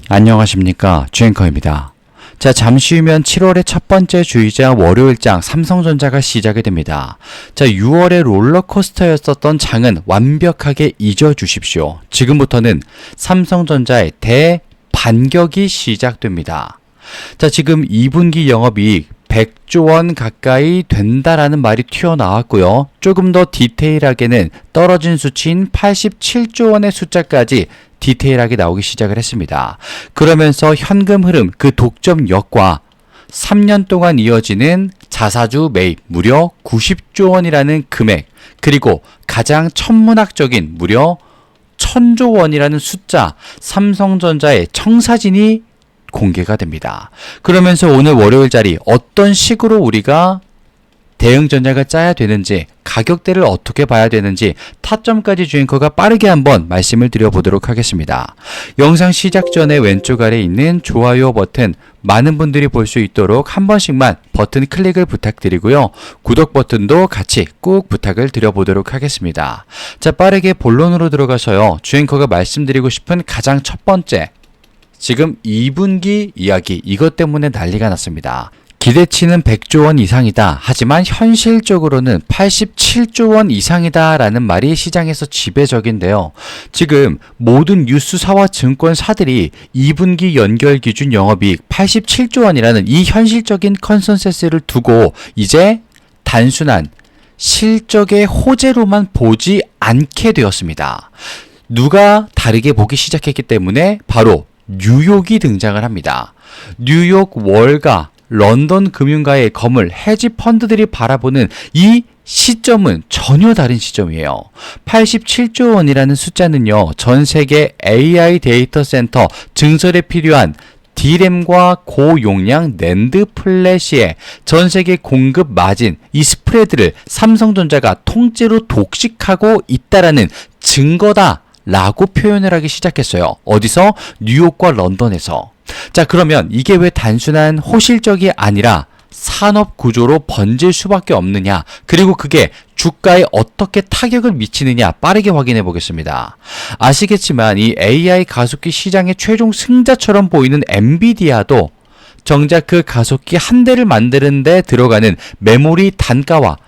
안녕하십니까, 주앵커입니다. 자, 잠시 후면 7월의 첫 번째 주이자 월요일장 삼성전자가 시작이 됩니다. 자, 6월의 롤러코스터였었던 장은 완벽하게 잊어주십시오. 지금부터는 삼성전자의 대반격이 시작됩니다. 자, 지금 2분기 영업이익 100조 원 가까이 된다라는 말이 튀어나왔고요. 조금 더 디테일하게는 떨어진 수치인 87조 원의 숫자까지 디테일하게 나오기 시작을 했습니다. 그러면서 현금 흐름 그 독점력과 3년 동안 이어지는 자사주 매입 무려 90조 원이라는 금액, 그리고 가장 천문학적인 무려 1000조 원이라는 숫자, 삼성전자의 청사진이 공개가 됩니다. 그러면서 오늘 월요일 자리 어떤 식으로 우리가 대응 전략을 짜야 되는지, 가격대를 어떻게 봐야 되는지 타점까지 주앵커가 빠르게 한번 말씀을 드려보도록 하겠습니다. 영상 시작 전에 왼쪽 아래에 있는 좋아요 버튼, 많은 분들이 볼 수 있도록 한 번씩만 버튼 클릭을 부탁드리고요. 구독 버튼도 같이 꾹 부탁을 드려보도록 하겠습니다. 자, 빠르게 본론으로 들어가서요. 주앵커가 말씀드리고 싶은 가장 첫 번째, 지금 2분기 이야기, 이것 때문에 난리가 났습니다. 기대치는 100조 원 이상이다. 하지만 현실적으로는 87조 원 이상이다 라는 말이 시장에서 지배적인데요. 지금 모든 뉴스사와 증권사들이 2분기 연결 기준 영업이익 87조 원이라는 이 현실적인 컨센서스를 두고 이제 단순한 실적의 호재로만 보지 않게 되었습니다. 누가 다르게 보기 시작했기 때문에 바로 뉴욕이 등장을 합니다. 뉴욕 월가, 런던 금융가의 검을 헤지 펀드들이 바라보는 이 시점은 전혀 다른 시점이에요. 87조 원이라는 숫자는요, 전 세계 AI 데이터 센터 증설에 필요한 D램과 고용량 낸드 플래시의 전 세계 공급 마진, 이 스프레드를 삼성전자가 통째로 독식하고 있다라는 증거다 라고 표현을 하기 시작했어요. 어디서? 뉴욕과 런던에서. 자, 그러면 이게 왜 단순한 호실적이 아니라 산업 구조로 번질 수밖에 없느냐, 그리고 그게 주가에 어떻게 타격을 미치느냐 빠르게 확인해 보겠습니다. 아시겠지만 이 AI 가속기 시장의 최종 승자처럼 보이는 엔비디아도 정작 그 가속기 한 대를 만드는 데 들어가는 메모리 단가와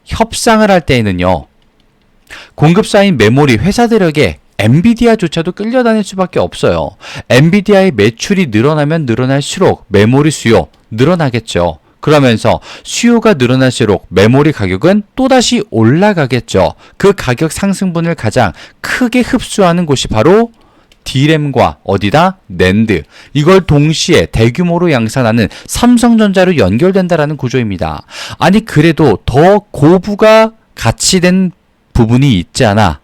협상을 할 때에는요, 공급사인 메모리 회사들에게 엔비디아조차도 끌려다닐 수밖에 없어요. 엔비디아의 매출이 늘어나면 늘어날수록 메모리 수요 늘어나겠죠. 그러면서 수요가 늘어날수록 메모리 가격은 또다시 올라가겠죠. 그 가격 상승분을 가장 크게 흡수하는 곳이 바로 D램과 어디다? 낸드. 이걸 동시에 대규모로 양산하는 삼성전자로 연결된다라는 구조입니다. 아니, 그래도 더 고부가 가치된 부분이 있지 않아?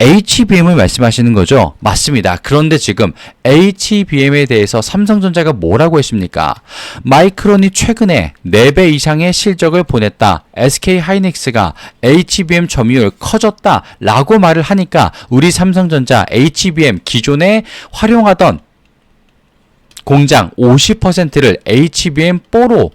HBM을 말씀하시는 거죠? 맞습니다. 그런데 지금 HBM에 대해서 삼성전자가 뭐라고 했습니까? 마이크론이 최근에 4배 이상의 실적을 보냈다. SK하이닉스가 HBM 점유율 커졌다 라고 말을 하니까 우리 삼성전자 HBM 기존에 활용하던 공장 50%를 HBM4로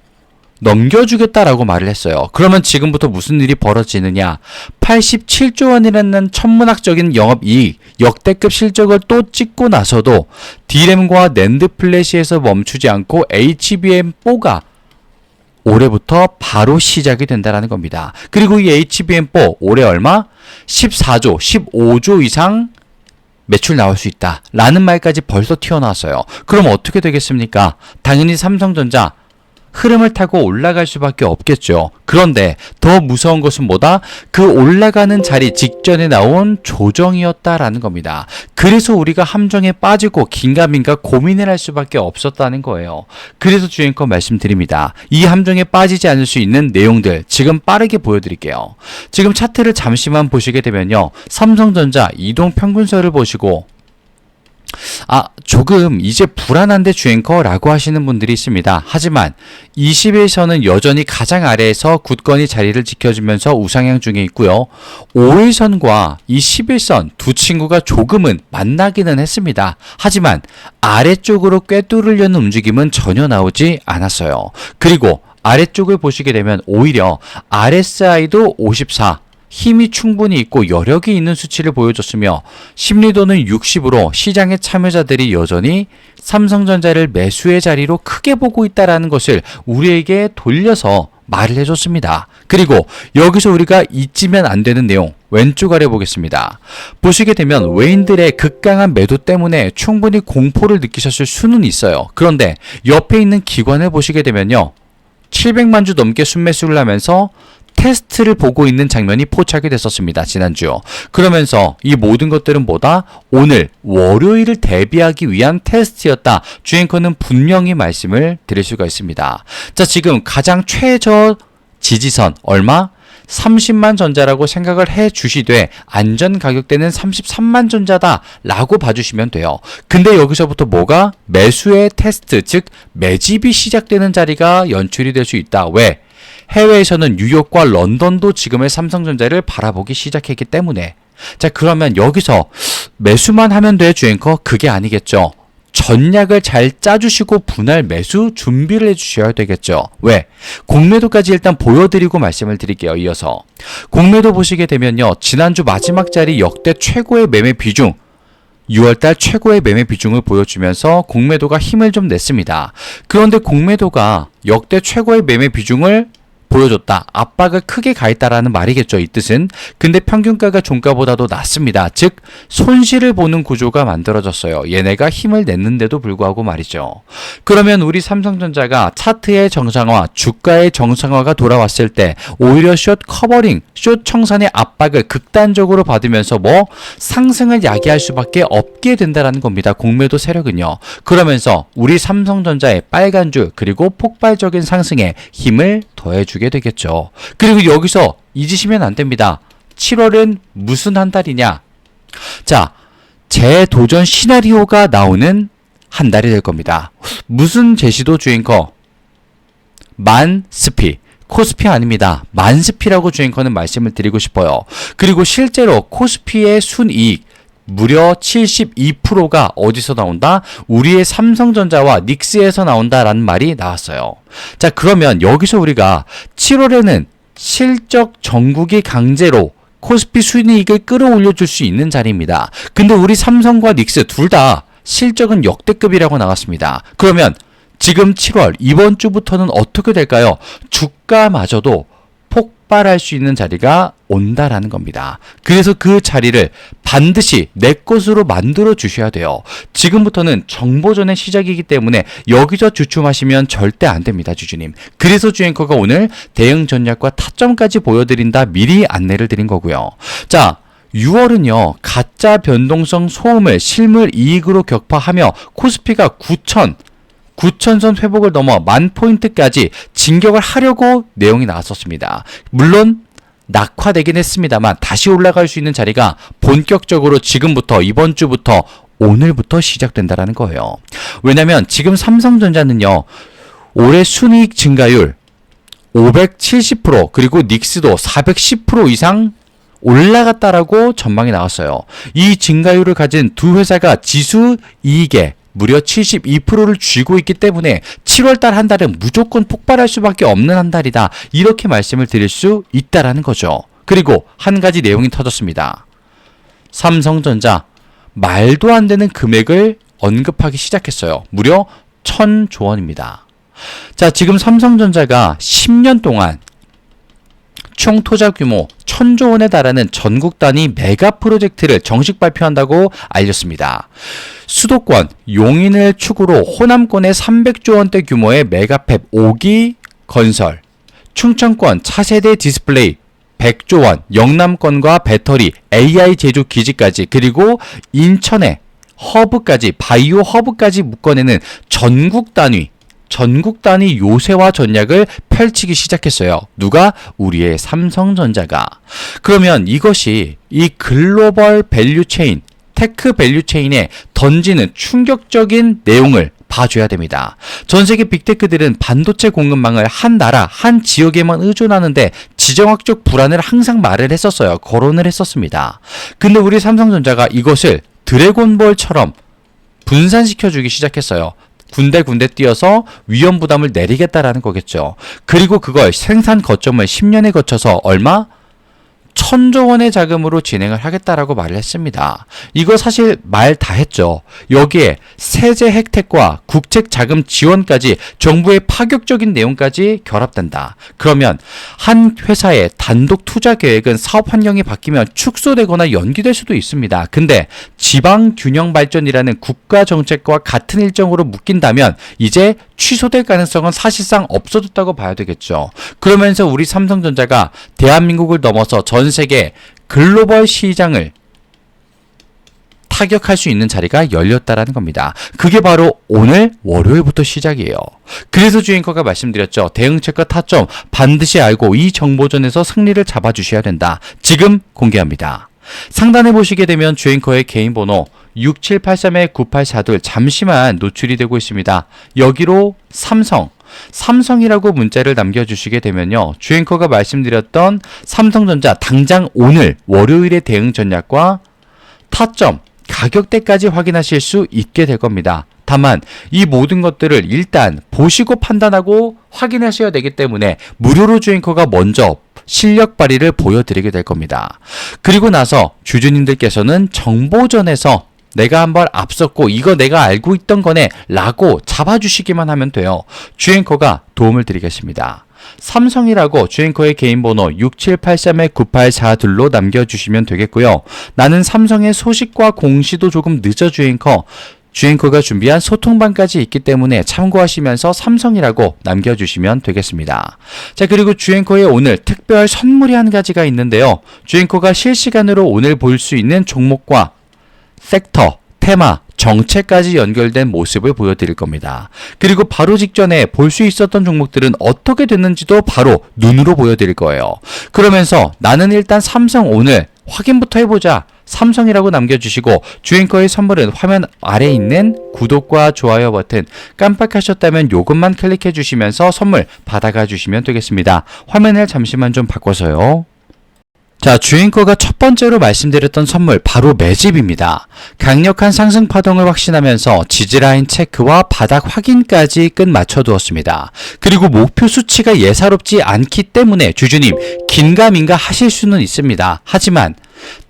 넘겨주겠다라고 말을 했어요. 그러면 지금부터 무슨 일이 벌어지느냐? 87조 원이라는 천문학적인 영업이익, 역대급 실적을 또 찍고 나서도 D램과 낸드 플래시에서 멈추지 않고 HBM4가 올해부터 바로 시작이 된다는 겁니다. 그리고 이 HBM4 올해 얼마? 14조, 15조 이상 매출 나올 수 있다 라는 말까지 벌써 튀어나왔어요. 그럼 어떻게 되겠습니까? 당연히 삼성전자 흐름을 타고 올라갈 수밖에 없겠죠. 그런데 더 무서운 것은 뭐다? 그 올라가는 자리 직전에 나온 조정이었다라는 겁니다. 그래서 우리가 함정에 빠지고 긴가민가 고민을 할 수밖에 없었다는 거예요. 그래서 주앵커 말씀드립니다. 이 함정에 빠지지 않을 수 있는 내용들 지금 빠르게 보여드릴게요. 지금 차트를 잠시만 보시게 되면요, 삼성전자 이동평균선을 보시고 조금 이제 불안한데 주앵커라고 하시는 분들이 있습니다. 하지만 20일선은 여전히 가장 아래에서 굳건히 자리를 지켜주면서 우상향 중에 있고요. 5일선과 이 10일선 두 친구가 조금은 만나기는 했습니다. 하지만 아래쪽으로 꿰뚫으려는 움직임은 전혀 나오지 않았어요. 그리고 아래쪽을 보시게 되면 오히려 RSI도 54, 힘이 충분히 있고 여력이 있는 수치를 보여줬으며 심리도는 60으로 시장의 참여자들이 여전히 삼성전자를 매수의 자리로 크게 보고 있다는 것을 우리에게 돌려서 말을 해줬습니다. 그리고 여기서 우리가 잊으면 안 되는 내용 왼쪽 아래 보겠습니다. 보시게 되면 외인들의 극강한 매도 때문에 충분히 공포를 느끼셨을 수는 있어요. 그런데 옆에 있는 기관을 보시게 되면요, 700만 주 넘게 순매수를 하면서 테스트를 보고 있는 장면이 포착이 됐었습니다. 지난주. 그러면서 이 모든 것들은 뭐다? 오늘 월요일을 대비하기 위한 테스트였다. 주앵커는 분명히 말씀을 드릴 수가 있습니다. 자, 지금 가장 최저 지지선 얼마? 30만 전자라고 생각을 해 주시되 안전 가격대는 33만 전자다 라고 봐주시면 돼요. 근데 여기서부터 뭐가? 매수의 테스트, 즉 매집이 시작되는 자리가 연출이 될 수 있다. 왜? 해외에서는 뉴욕과 런던도 지금의 삼성전자를 바라보기 시작했기 때문에. 자, 그러면 여기서 매수만 하면 돼, 주앵커? 그게 아니겠죠. 전략을 잘 짜주시고 분할 매수 준비를 해주셔야 되겠죠. 왜? 공매도까지 일단 보여드리고 말씀을 드릴게요. 이어서 공매도 보시게 되면요, 지난주 마지막 자리 역대 최고의 매매 비중, 6월달 최고의 매매 비중을 보여주면서 공매도가 힘을 좀 냈습니다. 그런데 공매도가 역대 최고의 매매 비중을 보여줬다. 압박을 크게 가했다라는 말이겠죠. 이 뜻은. 근데 평균가가 종가보다도 낮습니다. 즉 손실을 보는 구조가 만들어졌어요. 얘네가 힘을 냈는데도 불구하고 말이죠. 그러면 우리 삼성전자가 차트의 정상화, 주가의 정상화가 돌아왔을 때 오히려 숏 커버링, 숏 청산의 압박을 극단적으로 받으면서 뭐 상승을 야기할 수밖에 없게 된다는 겁니다. 공매도 세력은요. 그러면서 우리 삼성전자의 빨간 줄 그리고 폭발적인 상승에 힘을 더해주게 되겠죠. 그리고 여기서 잊으시면 안 됩니다. 7월은 무슨 한 달이냐? 자, 재도전 시나리오가 나오는 한 달이 될 겁니다. 무슨 제시도 주앵커? 만스피. 코스피 아닙니다. 만스피라고 주앵커는 말씀을 드리고 싶어요. 그리고 실제로 코스피의 순이익 무려 72%가 어디서 나온다? 우리의 삼성전자와 닉스에서 나온다라는 말이 나왔어요. 자, 그러면 여기서 우리가 7월에는 실적 전국이 강제로 코스피 순이익을 끌어올려 줄 수 있는 자리입니다. 근데 우리 삼성과 닉스 둘 다 실적은 역대급이라고 나왔습니다. 그러면 지금 7월 이번 주부터는 어떻게 될까요? 주가마저도 폭발할 수 있는 자리가 온다라는 겁니다. 그래서 그 자리를 반드시 내 것으로 만들어 주셔야 돼요. 지금부터는 정보전의 시작이기 때문에 여기서 주춤하시면 절대 안 됩니다, 주주님. 그래서 주앵커가 오늘 대응 전략과 타점까지 보여드린다 미리 안내를 드린 거고요. 자, 6월은요, 가짜 변동성 소음을 실물 이익으로 격파하며 코스피가 9,000선 회복을 넘어 10,000포인트까지 진격을 하려고 내용이 나왔었습니다. 물론 낙화되긴 했습니다만 다시 올라갈 수 있는 자리가 본격적으로 지금부터 이번 주부터 오늘부터 시작된다라는 거예요. 왜냐면 지금 삼성전자는요, 올해 순이익 증가율 570% 그리고 닉스도 410% 이상 올라갔다라고 전망이 나왔어요. 이 증가율을 가진 두 회사가 지수 이익에 무려 72%를 쥐고 있기 때문에 7월달 한 달은 무조건 폭발할 수밖에 없는 한 달이다. 이렇게 말씀을 드릴 수 있다라는 거죠. 그리고 한 가지 내용이 터졌습니다. 삼성전자 말도 안 되는 금액을 언급하기 시작했어요. 무려 1,000조 원입니다. 자, 지금 삼성전자가 10년 동안 총 투자 규모 1,000조 원에 달하는 전국 단위 메가 프로젝트를 정식 발표한다고 알렸습니다. 수도권, 용인을 축으로 호남권에 300조 원대 규모의 메가팹 5기 건설, 충청권 차세대 디스플레이 100조 원, 영남권과 배터리, AI 제조 기지까지, 그리고 인천에 허브까지, 바이오 허브까지 묶어내는 전국 단위 요새화 전략을 펼치기 시작했어요. 누가? 우리의 삼성전자가. 그러면 이것이 이 글로벌 밸류체인, 테크 밸류체인에 던지는 충격적인 내용을 봐줘야 됩니다. 전세계 빅테크들은 반도체 공급망을 한 나라, 한 지역에만 의존하는데 지정학적 불안을 항상 말을 했었어요. 거론을 했었습니다. 근데 우리 삼성전자가 이것을 드래곤볼처럼 분산시켜주기 시작했어요. 군데군데 뛰어서 위험 부담을 내리겠다라는 거겠죠. 그리고 그걸 생산 거점을 10년에 거쳐서 얼마? 천조 원의 자금으로 진행을 하겠다라고 말을 했습니다. 이거 사실 말 다 했죠. 여기에 세제 혜택과 국책 자금 지원까지 정부의 파격적인 내용까지 결합된다. 그러면 한 회사의 단독 투자 계획은 사업 환경이 바뀌면 축소되거나 연기될 수도 있습니다. 근데 지방 균형 발전이라는 국가 정책과 같은 일정으로 묶인다면 이제 취소될 가능성은 사실상 없어졌다고 봐야 되겠죠. 그러면서 우리 삼성전자가 대한민국을 넘어서 전 세계 글로벌 시장을 타격할 수 있는 자리가 열렸다라는 겁니다. 그게 바로 오늘 월요일부터 시작이에요. 그래서 주앵커가 말씀드렸죠. 대응책과 타점 반드시 알고 이 정보전에서 승리를 잡아주셔야 된다. 지금 공개합니다. 상단에 보시게 되면 주앵커의 개인 번호 6783-9842 잠시만 노출이 되고 있습니다. 여기로 삼성이라고 문자를 남겨주시게 되면요. 주앵커가 말씀드렸던 삼성전자 당장 오늘 월요일의 대응 전략과 타점, 가격대까지 확인하실 수 있게 될 겁니다. 다만 이 모든 것들을 일단 보시고 판단하고 확인하셔야 되기 때문에 무료로 주앵커가 먼저 실력 발휘를 보여드리게 될 겁니다. 그리고 나서 주주님들께서는 정보전에서 내가 한번 앞섰고 이거 내가 알고 있던 거네 라고 잡아주시기만 하면 돼요. 주앵커가 도움을 드리겠습니다. 삼성이라고 주앵커의 개인 번호 6783-9842로 남겨주시면 되겠고요. 나는 삼성의 소식과 공시도 조금 늦어 주앵커가 준비한 소통방까지 있기 때문에 참고하시면서 삼성이라고 남겨주시면 되겠습니다. 자, 그리고 주앵커의 오늘 특별 선물이 한 가지가 있는데요. 주앵커가 실시간으로 오늘 볼 수 있는 종목과 섹터, 테마, 정책까지 연결된 모습을 보여드릴 겁니다. 그리고 바로 직전에 볼 수 있었던 종목들은 어떻게 됐는지도 바로 눈으로 보여드릴 거예요. 그러면서 나는 일단 삼성 오늘 확인부터 해보자. 삼성이라고 남겨주시고 주앵커의 선물은 화면 아래에 있는 구독과 좋아요 버튼 깜빡하셨다면 요것만 클릭해 주시면서 선물 받아가 주시면 되겠습니다. 화면을 잠시만 좀 바꿔서요. 자, 주앵커가 첫 번째로 말씀드렸던 선물 바로 매집입니다. 강력한 상승 파동을 확신하면서 지지라인 체크와 바닥 확인까지 끝 맞춰두었습니다. 그리고 목표 수치가 예사롭지 않기 때문에 주주님 긴가민가 하실 수는 있습니다. 하지만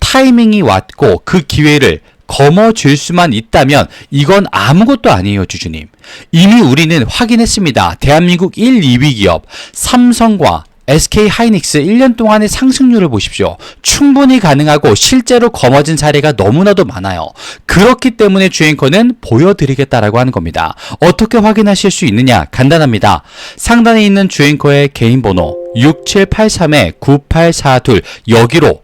타이밍이 왔고 그 기회를 거머쥘 수만 있다면 이건 아무것도 아니에요, 주주님. 이미 우리는 확인했습니다. 대한민국 1, 2위 기업 삼성과 SK 하이닉스 1년 동안의 상승률을 보십시오. 충분히 가능하고 실제로 거머쥔 사례가 너무나도 많아요. 그렇기 때문에 주앵커는 보여드리겠다라고 하는 겁니다. 어떻게 확인하실 수 있느냐? 간단합니다. 상단에 있는 주앵커의 개인 번호 6783-9842 여기로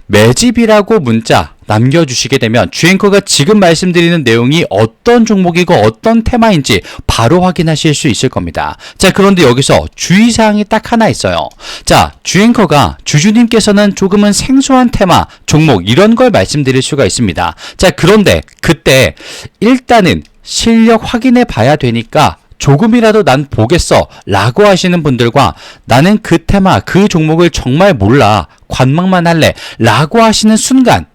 매집이라고 문자 남겨주시게 되면 주앵커가 지금 말씀드리는 내용이 어떤 종목이고 어떤 테마인지 바로 확인하실 수 있을 겁니다. 자, 그런데 여기서 주의사항이 딱 하나 있어요. 자, 주앵커가 주주님께서는 조금은 생소한 테마, 종목 이런 걸 말씀드릴 수가 있습니다. 자, 그런데 그때 일단은 실력 확인해 봐야 되니까 조금이라도 난 보겠어 라고 하시는 분들과 나는 그 테마, 그 종목을 정말 몰라 관망만 할래 라고 하시는 순간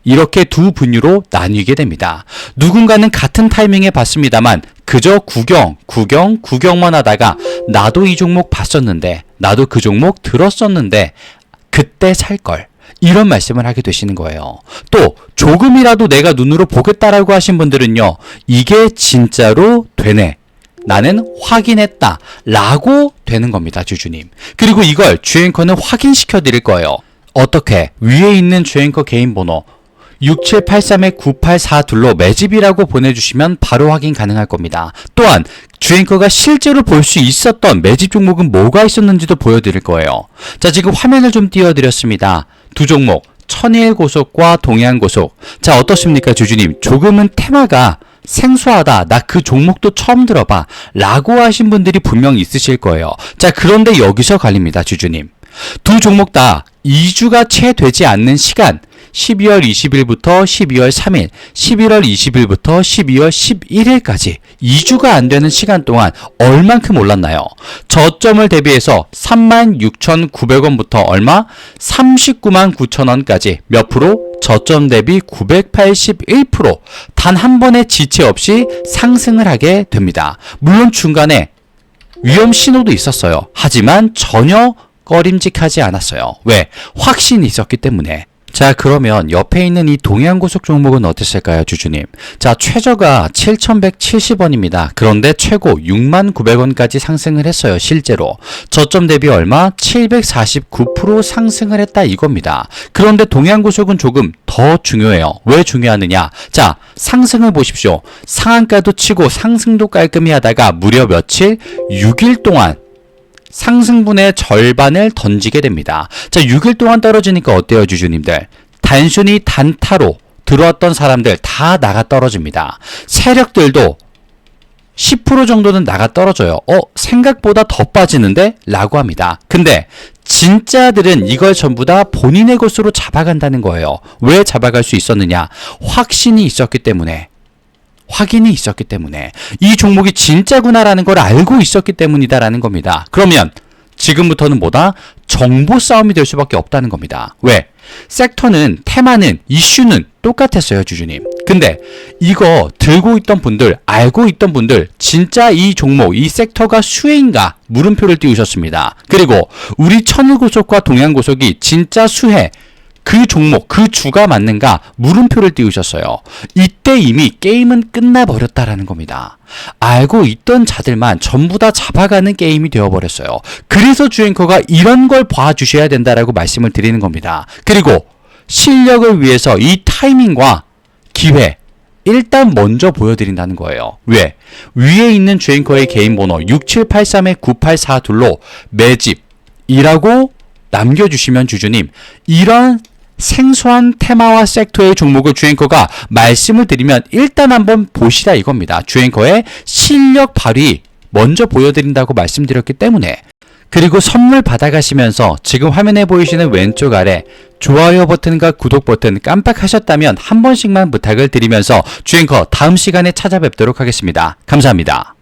이렇게 두 분류로 나뉘게 됩니다. 누군가는 같은 타이밍에 봤습니다만 그저 구경만 하다가 나도 이 종목 봤었는데 나도 그 종목 들었었는데 그때 살걸 이런 말씀을 하게 되시는 거예요. 또 조금이라도 내가 눈으로 보겠다라고 하신 분들은요. 이게 진짜로 되네. 나는 확인했다 라고 되는 겁니다, 주주님. 그리고 이걸 주앵커는 확인시켜 드릴 거예요. 어떻게? 위에 있는 주앵커 개인 번호 6783-9842로 매집이라고 보내주시면 바로 확인 가능할 겁니다. 또한 주앵커가 실제로 볼 수 있었던 매집 종목은 뭐가 있었는지도 보여드릴 거예요. 자, 지금 화면을 좀 띄워드렸습니다. 두 종목 천일고속과 동해안고속. 자, 어떻습니까, 주주님? 조금은 테마가 생소하다. 나 그 종목도 처음 들어봐. 라고 하신 분들이 분명 있으실 거예요. 자, 그런데 여기서 갈립니다, 주주님. 두 종목 다 2주가 채 되지 않는 시간 12월 20일부터 12월 3일, 11월 20일부터 12월 11일까지 2주가 안 되는 시간 동안 얼만큼 올랐나요? 저점을 대비해서 36,900원부터 얼마? 399,900원까지 몇 프로? 저점 대비 981% 단 한 번의 지체 없이 상승을 하게 됩니다. 물론 중간에 위험 신호도 있었어요. 하지만 전혀 꺼림직하지 않았어요. 왜? 확신이 있었기 때문에. 자, 그러면 옆에 있는 이 동해안고속 종목은 어땠을까요, 주주님? 자, 최저가 7,170원입니다. 그런데 최고 69,000원까지 상승을 했어요, 실제로. 저점 대비 얼마? 749% 상승을 했다 이겁니다. 그런데 동해안고속은 조금 더 중요해요. 왜 중요하느냐? 자, 상승을 보십시오. 상한가도 치고 상승도 깔끔히 하다가 무려 며칠? 6일 동안 상승분의 절반을 던지게 됩니다. 자, 6일 동안 떨어지니까 어때요, 주주님들? 단순히 단타로 들어왔던 사람들 다 나가 떨어집니다. 세력들도 10% 정도는 나가 떨어져요. 생각보다 더 빠지는데? 라고 합니다. 근데 진짜들은 이걸 전부 다 본인의 것으로 잡아간다는 거예요. 왜 잡아갈 수 있었느냐? 확신이 있었기 때문에. 확인이 있었기 때문에 이 종목이 진짜구나라는 걸 알고 있었기 때문이다라는 겁니다. 그러면 지금부터는 뭐다? 정보 싸움이 될 수밖에 없다는 겁니다. 왜? 섹터는, 테마는, 이슈는 똑같았어요, 주주님. 근데 이거 들고 있던 분들, 알고 있던 분들 진짜 이 종목, 이 섹터가 수혜인가? 물음표를 띄우셨습니다. 그리고 우리 천일고속과 동해안고속이 진짜 수혜, 그 종목, 그 주가 맞는가? 물음표를 띄우셨어요. 이때 이미 게임은 끝나버렸다라는 겁니다. 알고 있던 자들만 전부 다 잡아가는 게임이 되어버렸어요. 그래서 주앵커가 이런 걸 봐주셔야 된다라고 말씀을 드리는 겁니다. 그리고 실력을 위해서 이 타이밍과 기회, 일단 먼저 보여드린다는 거예요. 왜? 위에 있는 주앵커의 개인 번호 6783-9842로 매집이라고 남겨주시면 주주님, 이런 생소한 테마와 섹터의 종목을 주앵커가 말씀을 드리면 일단 한번 보시라 이겁니다. 주앵커의 실력 발휘 먼저 보여드린다고 말씀드렸기 때문에. 그리고 선물 받아가시면서 지금 화면에 보이시는 왼쪽 아래 좋아요 버튼과 구독 버튼 깜빡하셨다면 한 번씩만 부탁을 드리면서 주앵커 다음 시간에 찾아뵙도록 하겠습니다. 감사합니다.